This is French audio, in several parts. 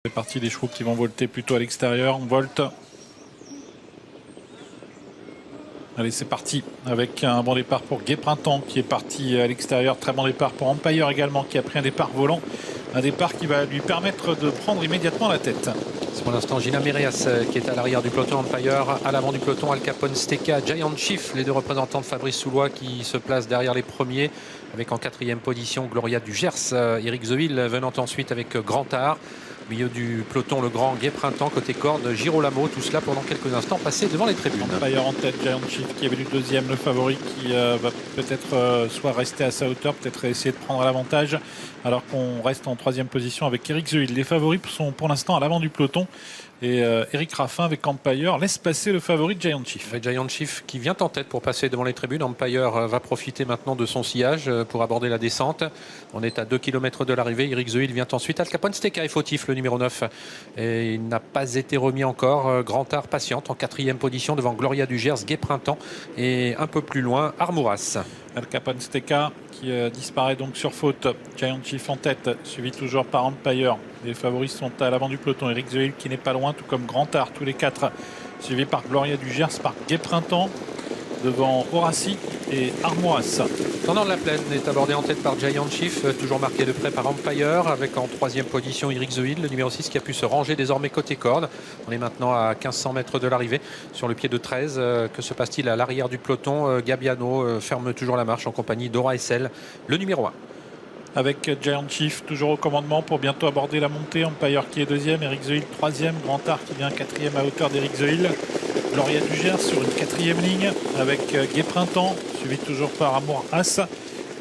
C'est parti, des chevaux qui vont volter plutôt à l'extérieur. On volte. Allez, c'est parti avec un bon départ pour Gai Printemps qui est parti à l'extérieur. Très bon départ pour Empire également qui a pris un départ volant. Un départ qui va lui permettre de prendre immédiatement la tête. C'est pour l'instant Gina Merias qui est à l'arrière du peloton. Empire à l'avant du peloton. Al Capone Steka, Giant Chief, les deux représentants de Fabrice Soulois qui se placent derrière les premiers. Avec en quatrième position Gloria du Gers, Eric Zeuil venant ensuite avec Grand Art. Au milieu du peloton, le grand Gai Printemps, côté corde, Girolamo, tout cela pendant quelques instants passé devant les tribunes. Empire en tête, Giant Chief qui avait lu deuxième, le favori qui va peut-être soit rester à sa hauteur, peut-être essayer de prendre l'avantage, alors qu'on reste en troisième position avec Eric Zeuil. Les favoris sont pour l'instant à l'avant du peloton. Et Eric Raffin avec Empire laisse passer le favori de Giant Chief. Giant Chief qui vient en tête pour passer devant les tribunes. Empire va profiter maintenant de son sillage pour aborder la descente. On est à 2 km de l'arrivée. Eric Zeuil vient ensuite. Al Capone Steka est fautif, le numéro 9. Et il n'a pas été remis encore. Grand Art patiente en quatrième position devant Gloria du Gers, Gai Printemps. Et un peu plus loin, Armouras. Al Capone Steka qui disparaît donc sur faute. Giant Chief en tête, suivi toujours par Empire. Les favoris sont à l'avant du peloton. Eric Zeuil qui n'est pas loin, tout comme Grand Art, tous les quatre. Suivi par Gloria du Gers, par Gai Printemps, devant Horaci et Armoas. Tendant de la plaine est abordé en tête par Giant Chief, toujours marqué de près par Empire, avec en troisième position Eric Zeuil, le numéro 6 qui a pu se ranger désormais côté corde. On est maintenant à 1500 mètres de l'arrivée, sur le pied de 13. Que se passe-t-il à l'arrière du peloton? Gabiano ferme toujours la marche en compagnie d'Ora SL, le numéro 1. Avec Giant Chief toujours au commandement pour bientôt aborder la montée. Empire qui est deuxième, Eric Zeuil troisième, Grand Art qui vient quatrième à hauteur d'Eric Zeuil. Gloria du Gers sur une quatrième ligne avec Gai Printemps, suivi toujours par Armouras.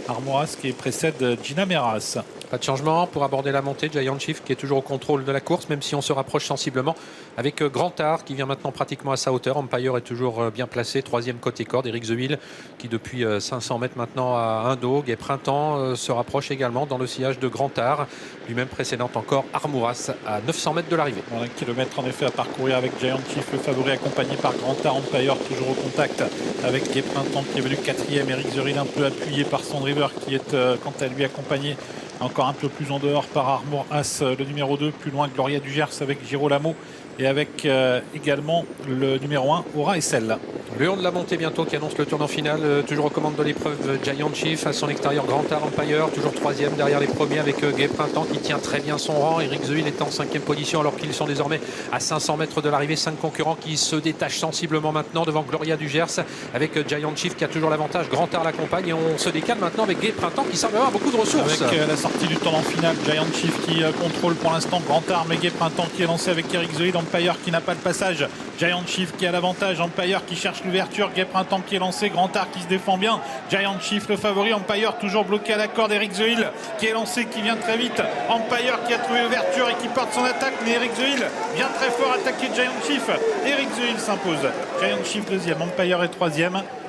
Armouras qui précède Gina Meras. Pas de changement pour aborder la montée. Giant Chief qui est toujours au contrôle de la course, même si on se rapproche sensiblement avec Grand Art qui vient maintenant pratiquement à sa hauteur. Empire est toujours bien placé, troisième côté corde. Eric Zeuil qui depuis 500 mètres maintenant à un dos. Gai Printemps se rapproche également dans le sillage de Grand Art. Lui-même précédent encore Armouras à 900 mètres de l'arrivée. 1 kilomètre en effet à parcourir avec Giant Chief, le favori accompagné par Grand Art. Empire toujours au contact avec Gai Printemps qui est venu quatrième. Eric Zeuil un peu appuyé par son driver qui est quant à lui accompagné encore un peu plus en dehors par Armouras, le numéro 2, plus loin Gloria du Gers avec Girolamo et avec également le numéro 1, Ora SL. Le haut de la montée bientôt qui annonce le tournant final, toujours aux commandes de l'épreuve Giant Chief, à son extérieur Grand Art. Empire, toujours troisième derrière les premiers avec Gai Printemps qui tient très bien son rang. Eric Zeuil est en cinquième position alors qu'ils sont désormais à 500 mètres de l'arrivée. 5 concurrents qui se détachent sensiblement maintenant devant Gloria du Gers avec Giant Chief qui a toujours l'avantage. Grand Art l'accompagne et on se décale maintenant avec Gai Printemps qui semble avoir beaucoup de ressources. Avec la sortie du tournant final, Giant Chief qui contrôle pour l'instant Grand Art, mais Gai Printemps qui est lancé avec Eric Zeuil. Empire qui n'a pas le passage. Giant Chief qui a l'avantage. Empire qui cherche l'ouverture. Gai Printemps qui est lancé. Grand Art qui se défend bien. Giant Chief le favori. Empire toujours bloqué à la corde. Eric Zeuil qui est lancé, qui vient très vite. Empire qui a trouvé l'ouverture et qui porte son attaque. Mais Eric Zeuil vient très fort attaquer Giant Chief. Eric Zeuil s'impose. Giant Chief deuxième. Empire est troisième.